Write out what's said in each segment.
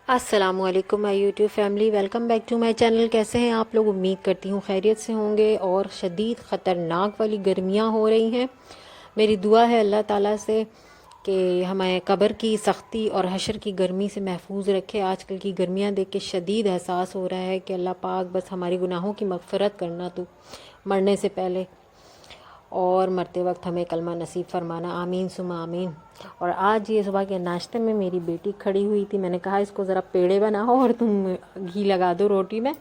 अस्सलामुअलैकुम my YouTube family, welcome back to my channel. कैसे हैं आप लोग? उम्मीद करती हूँ खैरियत से होंगे। और शदीद ख़तरनाक वाली गर्मियाँ हो रही हैं। मेरी दुआ है अल्लाह ताला से कि हमें कब्र की सख्ती और हशर की गर्मी से महफूज रखे। आजकल की गर्मियाँ देख के शदीद एहसास हो रहा है कि अल्लाह पाक बस हमारी गुनाहों की मग़फ़िरत करना तू मरने से पहले, और मरते वक्त हमें कलमा नसीब फरमाना। आमीन सुमा आमीन। और आज ये सुबह के नाश्ते में मेरी बेटी खड़ी हुई थी। मैंने कहा इसको ज़रा पेड़े बनाओ और तुम घी लगा दो रोटी में,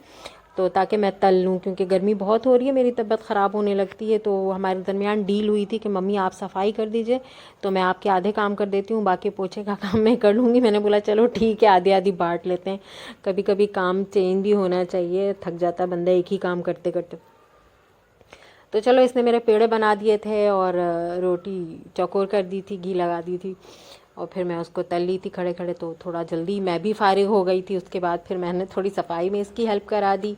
तो ताकि मैं तल लूँ, क्योंकि गर्मी बहुत हो रही है, मेरी तबीयत ख़राब होने लगती है। तो हमारे दरमियान डील हुई थी कि मम्मी आप सफाई कर दीजिए तो मैं आपके आधे काम कर देती हूँ, बाकी पोछे का काम मैं कर लूँगी। मैंने बोला चलो ठीक है, आधी आधी बांट लेते हैं। कभी कभी काम चेंज भी होना चाहिए, थक जाता बंदा एक ही काम करते करते। तो चलो, इसने मेरे पेड़े बना दिए थे और रोटी चौकोर कर दी थी, घी लगा दी थी, और फिर मैं उसको तल ली थी खड़े खड़े। तो थोड़ा जल्दी मैं भी फारिग हो गई थी। उसके बाद फिर मैंने थोड़ी सफाई में इसकी हेल्प करा दी,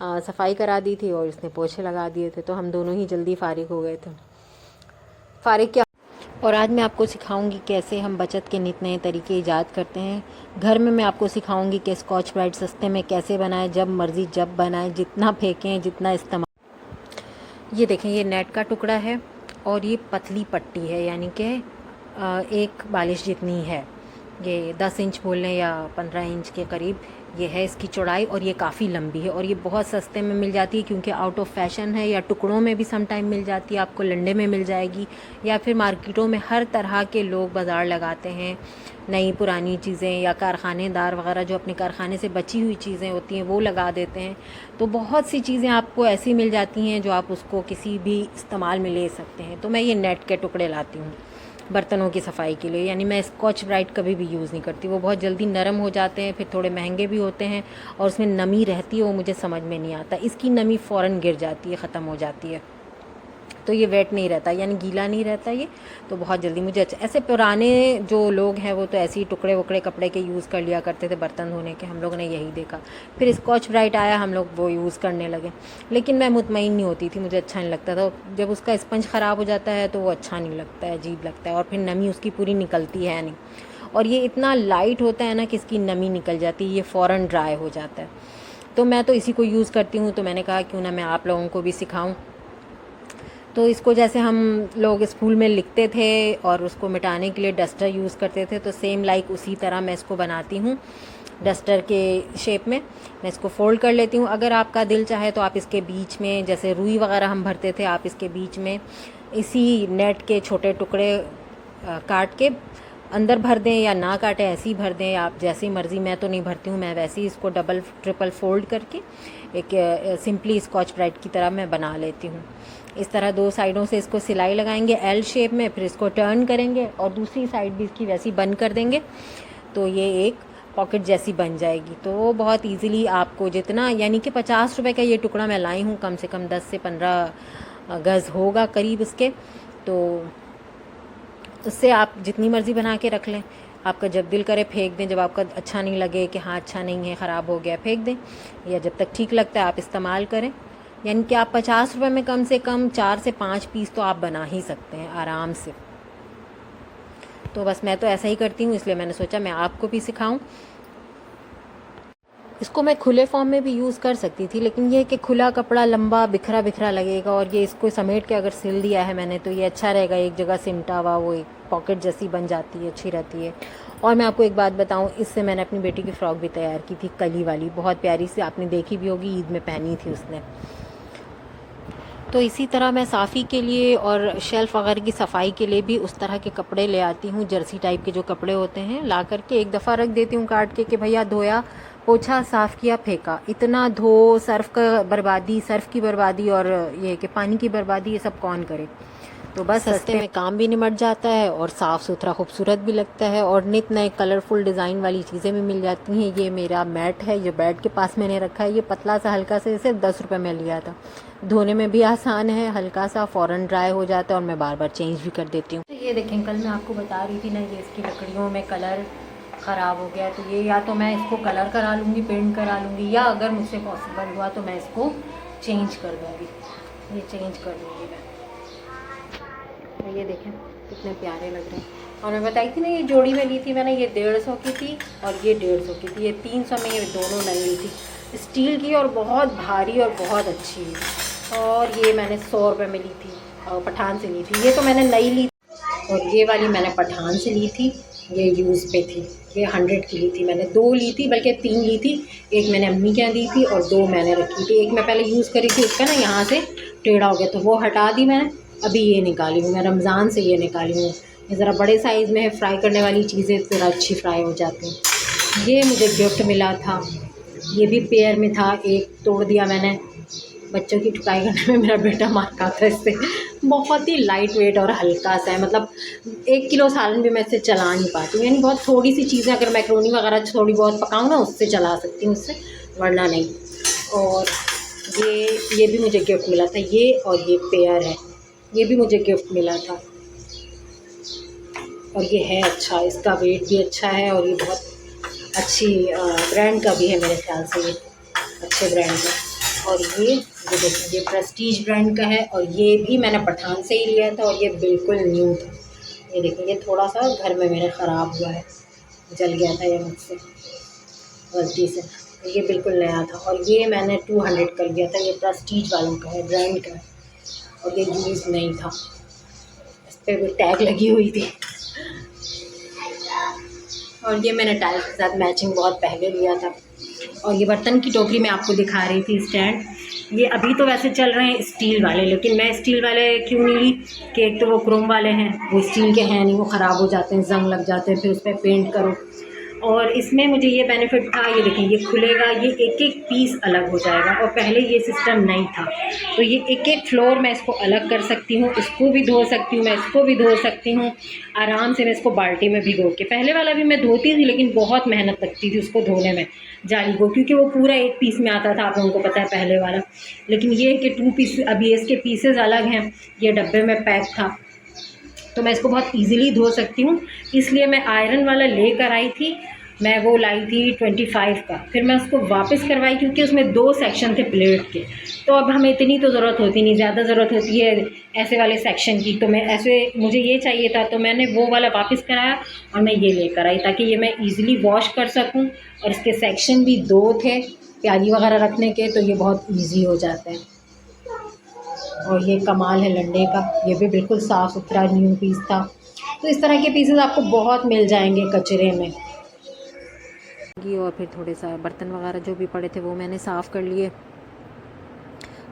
सफाई करा दी थी, और इसने पोछे लगा दिए थे। तो हम दोनों ही जल्दी फारिग हो गए थे। फारिग क्या। और आज मैं आपको सिखाऊंगी कैसे हम बचत के नित नए तरीके ईजाद करते हैं घर में। मैं आपको सिखाऊंगी कि स्कॉच ब्राइट सस्ते में कैसे बनाएं, जब मर्ज़ी जब बनाएं, जितना फेंकें जितना इस्तेमाल। ये देखें, ये नेट का टुकड़ा है और ये पतली पट्टी है, यानी कि एक बालिश जितनी है। ये 10 इंच बोल लें या 15 इंच के करीब ये है इसकी चौड़ाई, और ये काफ़ी लंबी है। और ये बहुत सस्ते में मिल जाती है क्योंकि आउट ऑफ फैशन है, या टुकड़ों में भी सम टाइम मिल जाती है, आपको लंडे में मिल जाएगी, या फिर मार्केटों में हर तरह के लोग बाज़ार लगाते हैं। नई पुरानी चीज़ें या कारखानेदार वगैरह जो अपने कारखाने से बची हुई चीज़ें होती हैं वो लगा देते हैं। तो बहुत सी चीज़ें आपको ऐसी मिल जाती हैं जो आप उसको किसी भी इस्तेमाल में ले सकते हैं। तो मैं ये नेट के टुकड़े लाती हूँ बर्तनों की सफाई के लिए। यानी मैं स्कॉच ब्राइट कभी भी यूज़ नहीं करती, वो बहुत जल्दी नरम हो जाते हैं, फिर थोड़े महंगे भी होते हैं, और उसमें नमी रहती है वो मुझे समझ में नहीं आता। इसकी नमी फ़ौरन गिर जाती है, ख़त्म हो जाती है। तो ये वेट नहीं रहता, यानी गीला नहीं रहता ये, तो बहुत जल्दी मुझे अच्छा। ऐसे पुराने जो लोग हैं वो तो ऐसे ही टुकड़े वुकड़े कपड़े के यूज़ कर लिया करते थे बर्तन धोने के, हम लोगों ने यही देखा। फिर स्कॉच ब्राइट आया, हम लोग वो यूज़ करने लगे, लेकिन मैं मुतमईन नहीं होती थी, मुझे अच्छा नहीं लगता था। जब उसका स्पंज ख़राब हो जाता है तो वो अच्छा नहीं लगता है, अजीब लगता है, और फिर नमी उसकी पूरी निकलती है नहीं। और ये इतना लाइट होता है ना कि इसकी नमी निकल जाती है, ये फ़ौरन ड्राई हो जाता है। तो मैं तो इसी को यूज़ करती हूँ। तो मैंने कहा क्यों ना मैं आप लोगों को भी सिखाऊँ। तो इसको जैसे हम लोग स्कूल में लिखते थे और उसको मिटाने के लिए डस्टर यूज़ करते थे, तो सेम लाइक उसी तरह मैं इसको बनाती हूँ डस्टर के शेप में। मैं इसको फ़ोल्ड कर लेती हूँ। अगर आपका दिल चाहे तो आप इसके बीच में, जैसे रुई वगैरह हम भरते थे, आप इसके बीच में इसी नेट के छोटे टुकड़े काट के अंदर भर दें, या ना काटें ऐसे ही भर दें, आप जैसी मर्ज़ी। मैं तो नहीं भरती हूँ, मैं वैसे ही इसको डबल ट्रिपल फोल्ड करके एक सिंपली स्कॉच ब्राइट की तरह मैं बना लेती हूँ। इस तरह दो साइडों से इसको सिलाई लगाएंगे एल शेप में, फिर इसको टर्न करेंगे और दूसरी साइड भी इसकी वैसी बंद कर देंगे, तो ये एक पॉकेट जैसी बन जाएगी। तो बहुत इजीली आपको जितना, यानी कि 50 रुपए का ये टुकड़ा मैं लाई हूँ, कम से कम 10 से 15 गज़ होगा करीब इसके। तो उससे आप जितनी मर्ज़ी बना के रख लें। आपका जब दिल करे फेंक दें, जब आपका अच्छा नहीं लगे कि हाँ अच्छा नहीं है, ख़राब हो गया, फेंक दें, या जब तक ठीक लगता है आप इस्तेमाल करें। यानी कि आप 50 रुपये में कम से कम 4 से 5 पीस तो आप बना ही सकते हैं आराम से। तो बस मैं तो ऐसा ही करती हूँ, इसलिए मैंने सोचा मैं आपको भी सिखाऊं। इसको मैं खुले फॉर्म में भी यूज़ कर सकती थी, लेकिन ये कि खुला कपड़ा लंबा बिखरा बिखरा लगेगा, और ये इसको समेट के अगर सिल दिया है मैंने तो ये अच्छा रहेगा, एक जगह सिमटा हुआ वो एक पॉकेट जैसी बन जाती है, अच्छी रहती है। और मैं आपको एक बात बताऊं, इससे मैंने अपनी बेटी की फ़्रॉक भी तैयार की थी, कली वाली, बहुत प्यारी सी, आपने देखी भी होगी, ईद में पहनी थी उसने। तो इसी तरह मैं साफ़ी के लिए और शेल्फ़ वगैरह की सफाई के लिए भी उस तरह के कपड़े ले आती हूँ, जर्सी टाइप के जो कपड़े होते हैं, ला करके एक दफ़ा रख देती हूँ काट के कि भैया धोया, पोछा, साफ़ किया, फेंका। इतना धो, सर्फ़ का बर्बादी, सर्फ़ की बर्बादी और ये कि पानी की बर्बादी, ये सब कौन करे। तो बस सस्ते में काम भी निमट जाता है और साफ़ सुथरा खूबसूरत भी लगता है, और नित नए कलरफुल डिज़ाइन वाली चीज़ें भी मिल जाती हैं। ये मेरा मैट है, ये बेड के पास मैंने रखा है, ये पतला सा हल्का सा, सिर्फ 10 रुपये में लिया था। धोने में भी आसान है, हल्का सा फ़ौरन ड्राई हो जाता है, और मैं बार बार चेंज भी कर देती हूँ। तो ये देखें, कल मैं आपको बता रही थी ना, ये इसकी लकड़ियों में कलर ख़राब हो गया, तो ये या तो मैं इसको कलर करा लूँगी, पेंट करा लूँगी, या अगर मुझसे पॉसिबल हुआ तो मैं इसको चेंज कर दूँगी, ये चेंज कर दूँगी मैं। ये देखें कितने प्यारे लग रहे हैं। और मैं बताई थी ना ये जोड़ी में ली थी मैंने, ये 150 की थी और ये 150 की थी। ये 300 में ये दोनों मैंने ली थी, स्टील की और बहुत भारी और बहुत अच्छी है। और ये मैंने 100 रुपये में ली थी और पठान से ली थी। ये तो मैंने नई ली और ये वाली मैंने पठान से ली थी, ये यूज़ पे थी। ये 100 की ली थी मैंने, 2 ली थी बल्कि 3 ली थी। एक मैंने अम्मी के यहाँ दी थी और 2 मैंने रखी थी। एक मैं पहले यूज़ करी थी, उसका ना यहाँ से टेढ़ा हो गया तो वो हटा दी मैंने। अभी ये निकाली हूँ मैं, रमज़ान से ये निकाली हूँ। ये ज़रा बड़े साइज़ में है, फ्राई करने वाली चीज़ें ज़रा अच्छी फ्राई हो जाती हैं। ये मुझे गिफ्ट मिला था, ये भी पेयर में था, एक तोड़ दिया मैंने। बच्चों की ठुकाई करने में मेरा बेटा मार खाता है इससे। बहुत ही लाइट वेट और हल्का सा है, मतलब 1 किलो सालन भी मैं इससे चला नहीं पाती हूँ। यानी बहुत थोड़ी सी चीज़ें अगर मैक्रोनी वगैरह थोड़ी बहुत पकाऊँ ना, उससे चला सकती हूँ उससे, वरना नहीं। और ये भी मुझे गिफ्ट मिला था, ये और ये पेयर है, ये भी मुझे गिफ्ट मिला था। और ये है अच्छा, इसका वेट भी अच्छा है और ये बहुत अच्छी ब्रांड का भी है मेरे ख्याल से, ये अच्छे ब्रांड का। और ये देखिए, ये प्रेस्टीज ब्रांड का है और ये भी मैंने पठान से ही लिया था और ये बिल्कुल न्यू था। ये देखिए, ये थोड़ा सा घर में मेरे ख़राब हुआ है, जल गया था ये मुझसे गलती से, तो ये बिल्कुल नया था। और ये मैंने 200 का लिया था, ये प्रेस्टीज वालों का है, ब्रांड का है और ये यूज़ नहीं था, इस पर भी टैग लगी हुई थी। और ये मैंने टाइल्स के साथ मैचिंग बहुत पहले लिया था। और ये बर्तन की टोकरी मैं आपको दिखा रही थी, स्टैंड। ये अभी तो वैसे चल रहे हैं स्टील वाले, लेकिन मैं स्टील वाले क्यों नहीं ली कि एक तो वो क्रोम वाले हैं, वो स्टील के हैं नहीं, वो ख़राब हो जाते हैं, जंग लग जाते हैं, फिर उस पर पेंट करो। और इसमें मुझे ये बेनिफिट था, ये देखिए ये खुलेगा, ये एक एक पीस अलग हो जाएगा और पहले ये सिस्टम नहीं था। तो ये एक एक फ्लोर मैं इसको अलग कर सकती हूँ, इसको भी धो सकती हूँ मैं, इसको भी धो सकती हूँ आराम से। मैं इसको बाल्टी में भिगो के, पहले वाला भी मैं धोती थी लेकिन बहुत मेहनत लगती थी उसको धोने में, जाली को, क्योंकि वो पूरा एक पीस में आता था, आप लोगों को पता है पहले वाला। लेकिन ये कि 2 पीस, अभी इसके पीसेज अलग हैं, ये डब्बे में पैक था तो मैं इसको बहुत इजीली धो सकती हूँ। इसलिए मैं आयरन वाला लेकर आई थी, मैं वो लाई थी 25 का, फिर मैं उसको वापस करवाई क्योंकि उसमें 2 सेक्शन थे प्लेट के। तो अब हमें इतनी तो ज़रूरत होती नहीं, ज़्यादा ज़रूरत होती है ऐसे वाले सेक्शन की। तो मैं ऐसे, मुझे ये चाहिए था तो मैंने वो वाला वापस कराया और मैं ये लेकर आई ताकि ये मैं ईज़िली वॉश कर सकूँ। और इसके सेक्शन भी 2 थे प्याली वगैरह रखने के, तो ये बहुत ईजी हो जाते हैं। और ये कमाल है लंडे का, ये भी बिल्कुल साफ़ सुथरा न्यू पीस था। तो इस तरह के पीसेस आपको बहुत मिल जाएंगे कचरे में। और फिर थोड़े सा बर्तन वगैरह जो भी पड़े थे वो मैंने साफ़ कर लिए।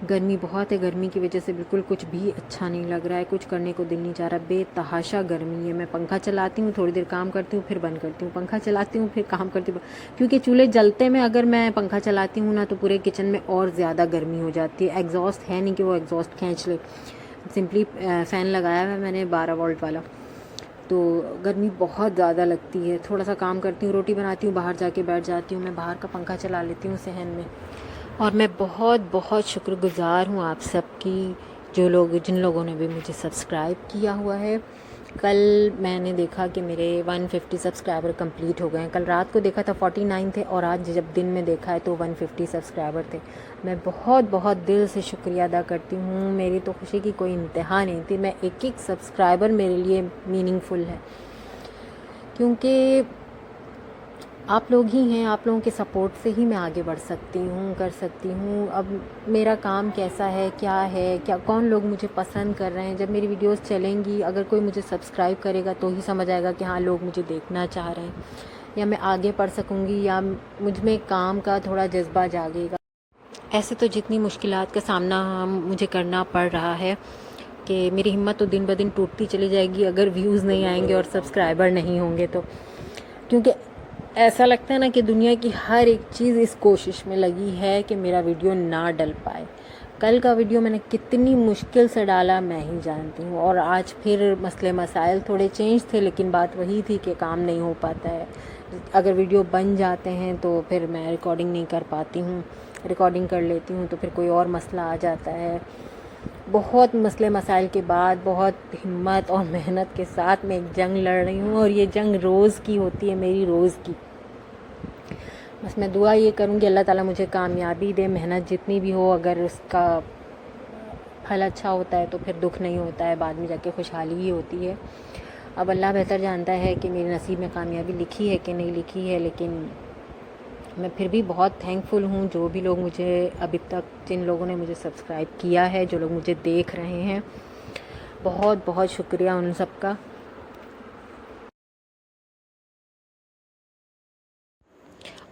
गर्मी बहुत है, गर्मी की वजह से बिल्कुल कुछ भी अच्छा नहीं लग रहा है, कुछ करने को दिल नहीं चाह रहा, बेतहाशा गर्मी है। मैं पंखा चलाती हूँ, थोड़ी देर काम करती हूँ, फिर बंद करती हूँ, पंखा चलाती हूँ, फिर काम करती हूँ, क्योंकि चूल्हे जलते में अगर मैं पंखा चलाती हूँ ना तो पूरे किचन में और ज़्यादा गर्मी हो जाती है। एग्जॉस्ट है नहीं कि वो एग्जॉस्ट खींच ले, सिंपली फ़ैन लगाया है मैंने 12 वोल्ट वाला, तो गर्मी बहुत ज़्यादा लगती है। थोड़ा सा काम करती हूँ, रोटी बनाती हूँ, बाहर जाके बैठ जाती हूँ, मैं बाहर का पंखा चला लेती हूँ सहन में। और मैं बहुत बहुत शुक्रगुज़ार हूँ आप सबकी, जिन लोगों ने भी मुझे सब्सक्राइब किया हुआ है। कल मैंने देखा कि मेरे 150 सब्सक्राइबर कंप्लीट हो गए हैं। कल रात को देखा था 49 थे और आज जब दिन में देखा है तो 150 सब्सक्राइबर थे। मैं बहुत बहुत दिल से शुक्रिया अदा करती हूँ। मेरी तो खुशी की कोई इंतहा नहीं थी। मैं एक एक सब्सक्राइबर मेरे लिए मीनिंगफुल है, क्योंकि आप लोग ही हैं, आप लोगों के सपोर्ट से ही मैं आगे बढ़ सकती हूँ, कर सकती हूँ। अब मेरा काम कैसा है, क्या कौन लोग मुझे पसंद कर रहे हैं, जब मेरी वीडियोस चलेंगी, अगर कोई मुझे सब्सक्राइब करेगा तो ही समझ आएगा कि हाँ लोग मुझे देखना चाह रहे हैं, या मैं आगे बढ़ सकूँगी, या मुझ में काम का थोड़ा जज्बा जागेगा। ऐसे तो जितनी मुश्किलात का सामना मुझे करना पड़ रहा है कि मेरी हिम्मत तो दिन ब दिन टूटती चली जाएगी अगर व्यूज़ नहीं आएंगे और सब्सक्राइबर नहीं होंगे तो। क्योंकि ऐसा लगता है ना कि दुनिया की हर एक चीज़ इस कोशिश में लगी है कि मेरा वीडियो ना डल पाए। कल का वीडियो मैंने कितनी मुश्किल से डाला मैं ही जानती हूँ, और आज फिर मसले मसाइल थोड़े चेंज थे, लेकिन बात वही थी कि काम नहीं हो पाता है। अगर वीडियो बन जाते हैं तो फिर मैं रिकॉर्डिंग नहीं कर पाती हूँ, रिकॉर्डिंग कर लेती हूँ तो फिर कोई और मसला आ जाता है। बहुत मसले मसाइल के बाद बहुत हिम्मत और मेहनत के साथ मैं एक जंग लड़ रही हूँ, और ये जंग रोज़ की होती है, मेरी रोज़ की। बस मैं दुआ ये करूँगी अल्लाह ताला मुझे कामयाबी दे। मेहनत जितनी भी हो, अगर उसका फल अच्छा होता है तो फिर दुख नहीं होता है, बाद में जाके खुशहाली ही होती है। अब अल्लाह बेहतर जानता है कि मेरे नसीब में कामयाबी लिखी है कि नहीं लिखी है, लेकिन मैं फिर भी बहुत थैंकफुल हूँ जो भी लोग मुझे अभी तक, जिन लोगों ने मुझे सब्सक्राइब किया है, जो लोग मुझे देख रहे हैं, बहुत बहुत शुक्रिया उन सब का।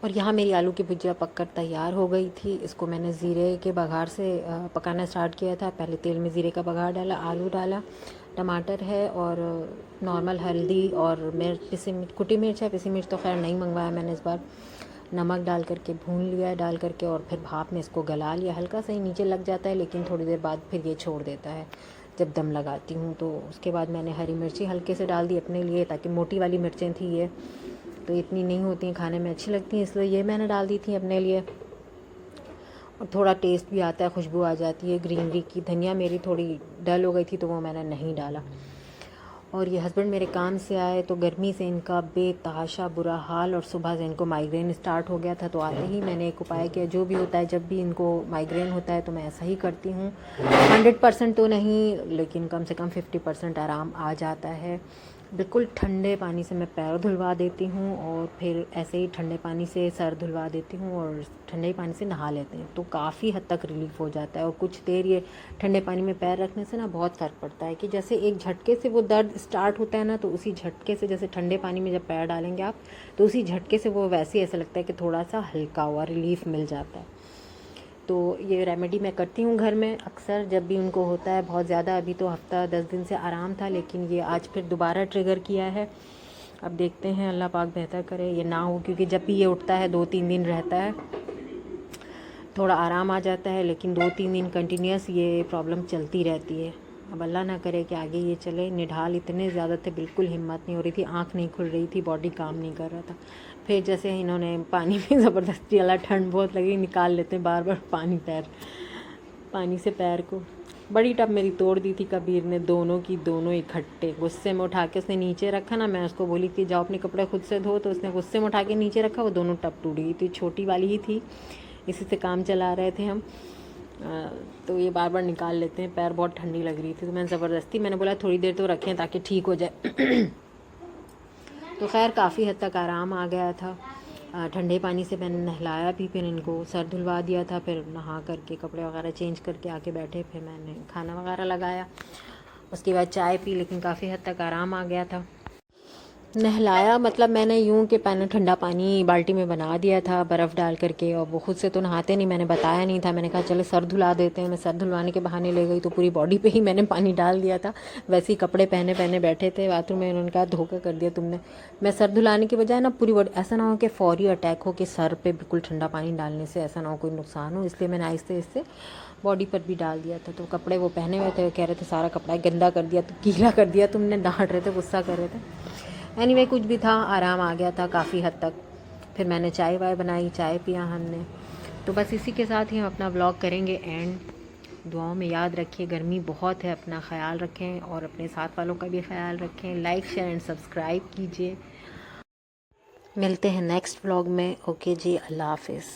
और यहाँ मेरी आलू की भुजिया पककर तैयार हो गई थी। इसको मैंने ज़ीरे के बघार से पकाना स्टार्ट किया था। पहले तेल में ज़ीरे का बघार डाला, आलू डाला, टमाटर है और नॉर्मल हल्दी और मिर्च, कुटी मिर्च है, पिसी मिर्च तो खैर नहीं मंगवाया मैंने इस बार। नमक डाल करके भून लिया, डाल करके और फिर भाप में इसको गला लिया। हल्का सा ही नीचे लग जाता है, लेकिन थोड़ी देर बाद फिर ये छोड़ देता है जब दम लगाती हूँ। तो उसके बाद मैंने हरी मिर्ची हल्के से डाल दी अपने लिए, ताकि मोटी वाली मिर्चें थी ये तो इतनी नहीं होती हैं, खाने में अच्छी लगती हैं, इसलिए ये मैंने डाल दी थी अपने लिए। और थोड़ा टेस्ट भी आता है, खुशबू आ जाती है ग्रीनरी की। धनिया मेरी थोड़ी डल हो गई थी तो वो मैंने नहीं डाला। और ये हस्बैंड मेरे काम से आए तो गर्मी से इनका बेतहाशा बुरा हाल, और सुबह से इनको माइग्रेन स्टार्ट हो गया था। तो आते ही मैंने एक उपाय किया, जो भी होता है जब भी इनको माइग्रेन होता है तो मैं ऐसा ही करती हूँ। 100% तो नहीं, लेकिन कम से कम 50% आराम आ जाता है। बिल्कुल ठंडे पानी से मैं पैर धुलवा देती हूँ और फिर ऐसे ही ठंडे पानी से सर धुलवा देती हूँ और ठंडे पानी से नहा लेते हैं, तो काफ़ी हद तक रिलीफ़ हो जाता है। और कुछ देर ये ठंडे पानी में पैर रखने से ना बहुत फ़र्क पड़ता है, कि जैसे एक झटके से वो दर्द स्टार्ट होता है ना, तो उसी झटके से, जैसे ठंडे पानी में जब पैर डालेंगे आप, तो उसी झटके से वो वैसे ही ऐसा लगता है कि थोड़ा सा हल्का हुआ रिलीफ़ मिल जाता है। तो ये रेमेडी मैं करती हूँ घर में अक्सर, जब भी उनको होता है बहुत ज़्यादा। अभी तो हफ़्ता 10 दिन से आराम था, लेकिन ये आज फिर दोबारा ट्रिगर किया है। अब देखते हैं, अल्लाह पाक बेहतर करे ये ना हो, क्योंकि जब भी ये उठता है 2-3 दिन रहता है, थोड़ा आराम आ जाता है, लेकिन 2-3 दिन कंटिन्यूस ये प्रॉब्लम चलती रहती है। अब अल्लाह ना करे कि आगे ये चले। निढाल इतने ज़्यादा थे, बिल्कुल हिम्मत नहीं हो रही थी, आँख नहीं खुल रही थी, बॉडी काम नहीं कर रहा था। फिर जैसे इन्होंने पानी में ज़बरदस्ती वाला, ठंड बहुत लगी, निकाल लेते हैं बार बार पानी से पैर को। बड़ी टब मेरी तोड़ दी थी कबीर ने, दोनों की दोनों इकट्ठे। गुस्से में उठा के उसने नीचे रखा ना, मैं उसको बोली कि जाओ अपने कपड़े खुद से धो, तो उसने गुस्से में उठा के नीचे रखा, वो दोनों टब टूट गई थी। छोटी वाली ही थी, इसी से काम चला रहे थे हम। तो ये बार बार निकाल लेते हैं, पैर बहुत ठंडी लग रही थी, तो मैंने ज़बरदस्ती, मैंने बोला थोड़ी देर तो रखें ताकि ठीक हो जाए। तो खैर काफ़ी हद तक आराम आ गया था। ठंडे पानी से मैंने नहलाया भी, फिर इनको सर धुलवा दिया था, फिर नहा करके कपड़े वगैरह चेंज करके आके बैठे, फिर मैंने खाना वगैरह लगाया, उसके बाद चाय पी, लेकिन काफ़ी हद तक आराम आ गया था। नहलाया मतलब मैंने यूँ कि पहले ठंडा पानी बाल्टी में बना दिया था बर्फ़ डाल करके, और वो खुद से तो नहाते नहीं, मैंने बताया नहीं था। मैंने कहा चलो सर धुला देते हैं, मैं सर धुलवाने के बहाने ले गई तो पूरी बॉडी पे ही मैंने पानी डाल दिया था। वैसे ही कपड़े पहने पहने बैठे थे बाथरूम में, उन्होंने कहा धोखा कर दिया तुमने। मैं सर धुलाने के बजाय ना पूरी बॉडी, ऐसा ना हो कि फौरी अटैक हो कि सर पर बिल्कुल ठंडा पानी डालने से ऐसा ना हो कोई नुकसान हो, इसलिए मैंने आहिस्ते आहिस्ते बॉडी पर भी डाल दिया था। तो कपड़े वो पहने हुए थे, कह रहे थे सारा कपड़ा गंदा कर दिया, तो गीला कर दिया तुमने, डांट रहे थे, गुस्सा कर रहे थे। एनीवे कुछ भी था, आराम आ गया था काफ़ी हद तक। फिर मैंने चाय वाय बनाई, चाय पिया हमने। तो बस इसी के साथ ही हम अपना व्लॉग करेंगे एंड। दुआओं में याद रखिए, गर्मी बहुत है, अपना ख्याल रखें और अपने साथ वालों का भी ख्याल रखें। लाइक शेयर एंड सब्सक्राइब कीजिए। मिलते हैं नेक्स्ट व्लॉग में। ओके जी, अल्लाह हाफिज़।